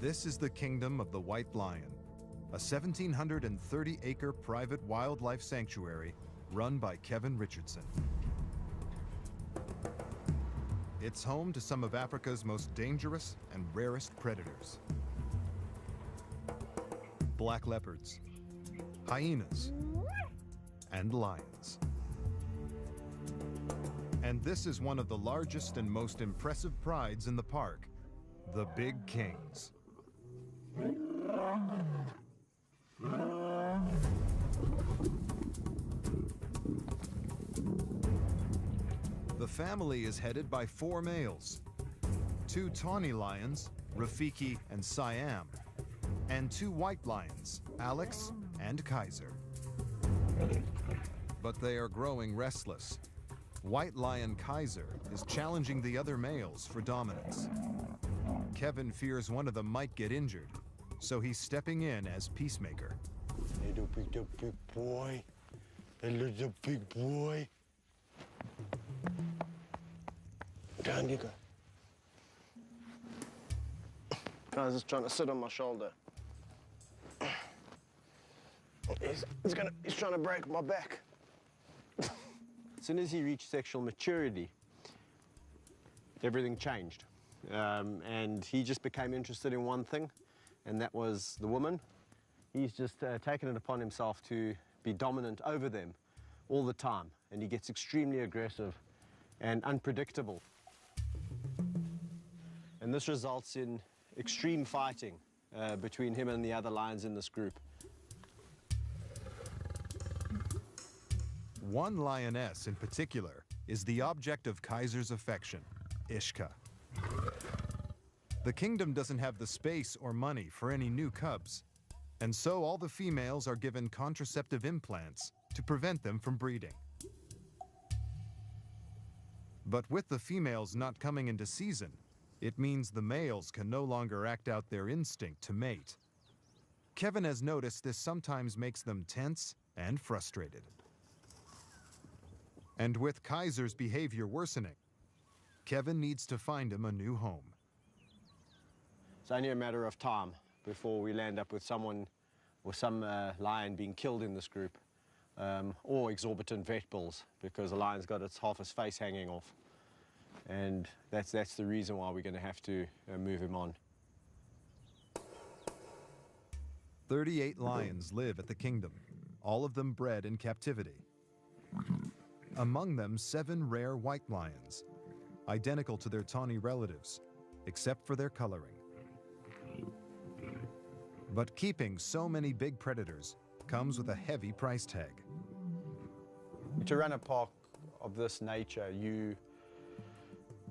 This is the kingdom of the white lion, a 1,730-acre private wildlife sanctuary run by Kevin Richardson. It's home to some of Africa's most dangerous and rarest predators. Black leopards, hyenas, and lions. And this is one of the largest and most impressive prides in the park, the big kings. The family is headed by 4 males, 2 tawny lions, Rafiki and Siam, and 2 white lions, Alex and Kaiser. But they are growing restless. White lion Kaiser is challenging the other males for dominance. Kevin fears one of them might get injured, so he's stepping in as peacemaker. Little big boy. A little big boy. Down you go. Guy's just trying to sit on my shoulder. He's trying to break my back. As soon as he reached sexual maturity, everything changed. And he just became interested in one thing, and that was the woman. He's just taken it upon himself to be dominant over them all the time, and he gets extremely aggressive and unpredictable. And this results in extreme fighting between him and the other lions in this group. One lioness in particular is the object of Kaiser's affection, Ishka. The kingdom doesn't have the space or money for any new cubs, and so all the females are given contraceptive implants to prevent them from breeding. But with the females not coming into season, it means the males can no longer act out their instinct to mate. Kevin has noticed this sometimes makes them tense and frustrated. And with Kaiser's behavior worsening, Kevin needs to find him a new home. It's only a matter of time before we'll end up with someone or some lion being killed in this group, or exorbitant vet bills because a lion's got half its face hanging off. And that's the reason why we're going to have to move him on. 38 lions live at the kingdom, all of them bred in captivity. Among them, 7 rare white lions, identical to their tawny relatives, except for their coloring. But keeping so many big predators comes with a heavy price tag. To run a park of this nature, you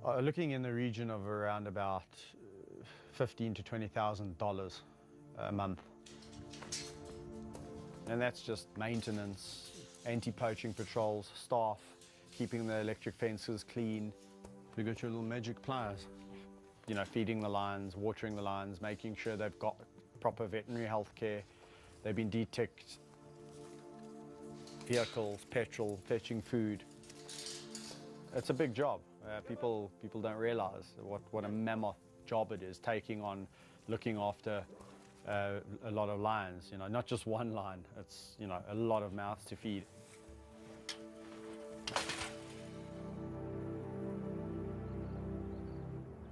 are looking in the region of around about $15,000 to $20,000 a month. And that's just maintenance, anti-poaching patrols, staff, keeping the electric fences clean. You got your little magic pliers. You know, feeding the lions, watering the lions, making sure they've got proper veterinary health care. They've been de-ticked, vehicles, petrol, fetching food. It's a big job. People don't realize what a mammoth job it is, taking on, looking after a lot of lions. You know, not just one lion. It's, you know, a lot of mouths to feed.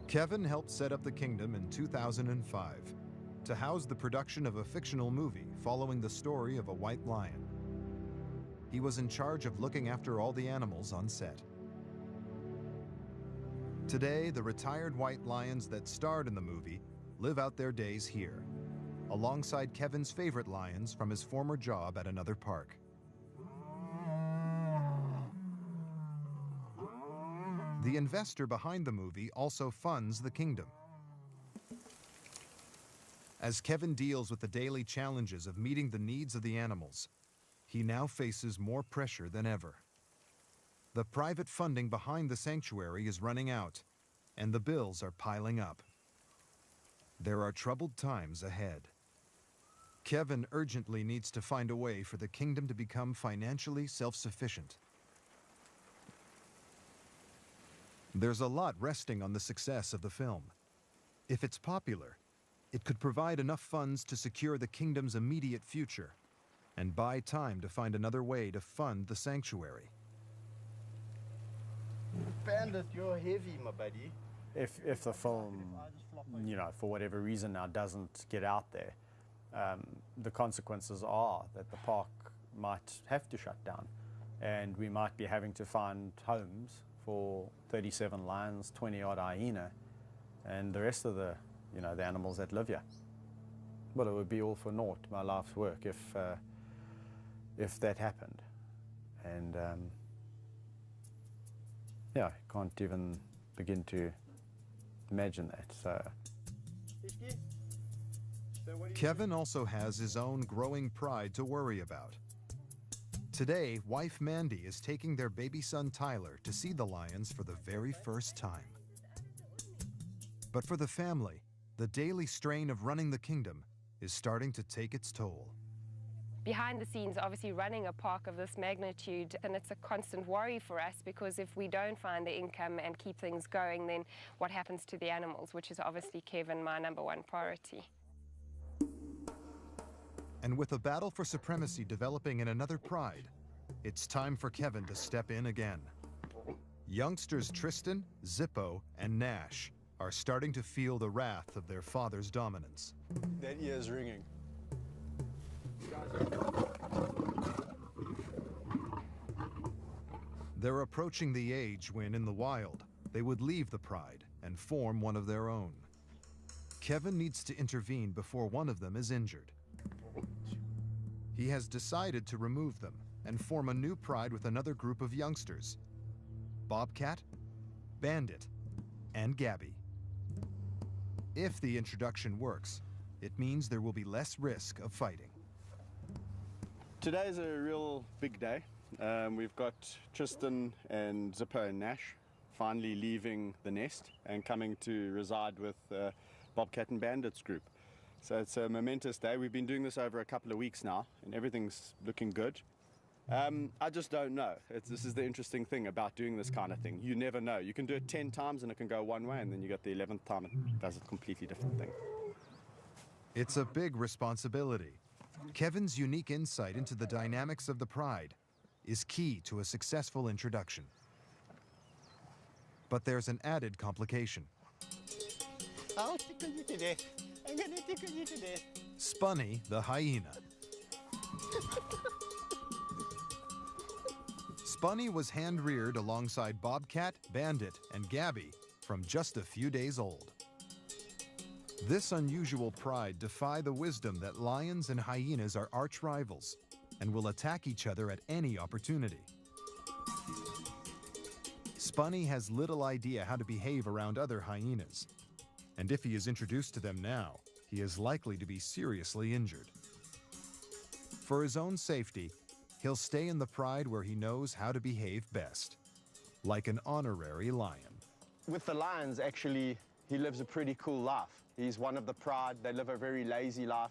Kevin helped set up the kingdom in 2005 to house the production of a fictional movie following the story of a white lion. He was in charge of looking after all the animals on set. Today, the retired white lions that starred in the movie live out their days here, alongside Kevin's favorite lions from his former job at another park. The investor behind the movie also funds the kingdom. As Kevin deals with the daily challenges of meeting the needs of the animals, he now faces more pressure than ever. The private funding behind the sanctuary is running out, and the bills are piling up. There are troubled times ahead. Kevin urgently needs to find a way for the kingdom to become financially self-sufficient. There's a lot resting on the success of the film. If it's popular, It could provide enough funds to secure the kingdom's immediate future and buy time to find another way to fund the sanctuary. Bandit, you're heavy, my buddy. If the film, you know, for whatever reason now doesn't get out there, the consequences are that the park might have to shut down, and we might be having to find homes for 37 lions, 20-odd hyena, and the rest of the, you know, the animals that live here. Well, it would be all for naught, my life's work, if that happened. And yeah, I can't even begin to imagine that. So Kevin also has his own growing pride to worry about. Today, wife Mandy is taking their baby son Tyler to see the lions for the very first time. But for the family, the daily strain of running the kingdom is starting to take its toll. Behind the scenes, obviously running a park of this magnitude, and it's a constant worry for us, because if we don't find the income and keep things going, then what happens to the animals, which is obviously, Kevin, my #1 priority. And with a battle for supremacy developing in another pride, it's time for Kevin to step in again. Youngsters Tristan, Zippo, and Nash are starting to feel the wrath of their father's dominance. That ear is ringing. They're approaching the age when, in the wild, they would leave the pride and form one of their own. Kevin needs to intervene before one of them is injured. He has decided to remove them and form a new pride with another group of youngsters: Bobcat, Bandit, and Gabby. If the introduction works, it means there will be less risk of fighting. today's a real big day. We've got Tristan and Zippo and Nash finally leaving the nest and coming to reside with Bobcat and Bandit's group. So it's a momentous day. We've been doing this over a couple of weeks now, and everything's looking good. I just don't know. This is the interesting thing about doing this kind of thing. You never know. You can do it 10 times and it can go one way, and then you get the 11th time it does a completely different thing. It's a big responsibility. Kevin's unique insight into the dynamics of the pride is key to a successful introduction. But there's an added complication. I'll tickle you to death. I'm gonna tickle you to death. Spunny, the hyena. Spunny was hand-reared alongside Bobcat, Bandit, and Gabby from just a few days old. This unusual pride defy the wisdom that lions and hyenas are arch rivals and will attack each other at any opportunity. Spunny has little idea how to behave around other hyenas, and if he is introduced to them now, he is likely to be seriously injured. For his own safety, he'll stay in the pride where he knows how to behave best, like an honorary lion. With the lions, actually, he lives a pretty cool life. He's one of the pride. They live a very lazy life.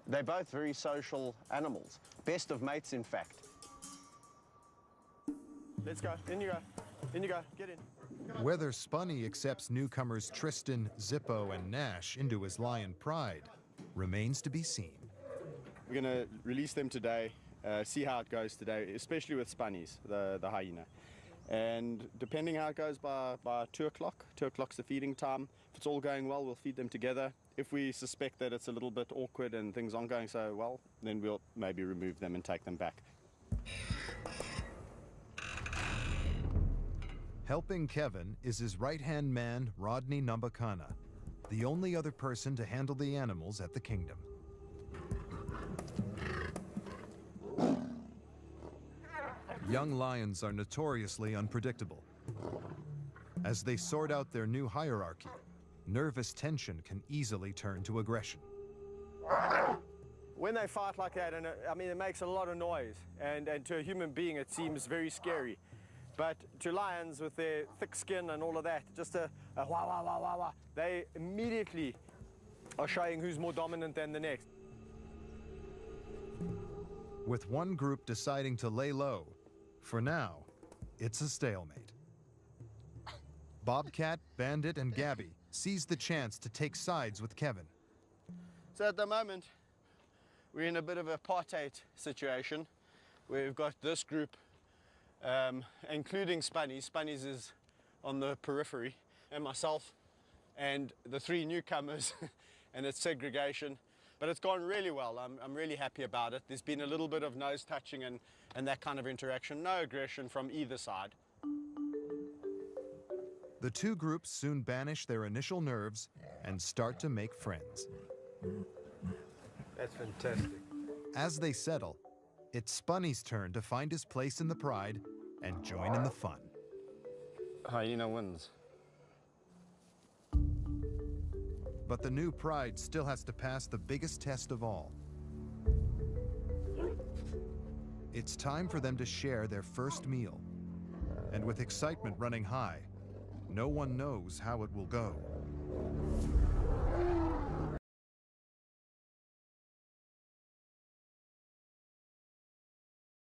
They're both very social animals. Best of mates, in fact. Let's go. In you go. In you go. Get in. Whether Spunny accepts newcomers Tristan, Zippo, and Nash into his lion pride remains to be seen. We're going to release them today, see how it goes today, especially with Spunnies, the hyena. And depending how it goes by 2 o'clock, 2 o'clock's the feeding time. If it's all going well, we'll feed them together. If we suspect that it's a little bit awkward and things aren't going so well, then we'll maybe remove them and take them back. Helping Kevin is his right-hand man, Rodney Nambakana, the only other person to handle the animals at the kingdom. Young lions are notoriously unpredictable. As they sort out their new hierarchy, nervous tension can easily turn to aggression. When they fight like that, and I mean, it makes a lot of noise, and to a human being it seems very scary. But to lions with their thick skin and all of that, just a wah, wah, wah, wah, wah, they immediately are showing who's more dominant than the next. With one group deciding to lay low, for now, it's a stalemate. Bobcat, Bandit, and Gabby seize the chance to take sides with Kevin So at the moment, we're in a bit of a apartheid situation where we've got this group, including Spunnies. Spunnies is on the periphery, and myself, and the three newcomers, and it's segregation. But it's gone really well. I'm really happy about it. There's been a little bit of nose touching and that kind of interaction. No aggression from either side. The two groups soon banish their initial nerves and start to make friends. That's fantastic. As they settle, it's Spunny's turn to find his place in the pride and join in the fun. Hyena wins. But the new pride still has to pass the biggest test of all. It's time for them to share their first meal. And with excitement running high, no one knows how it will go.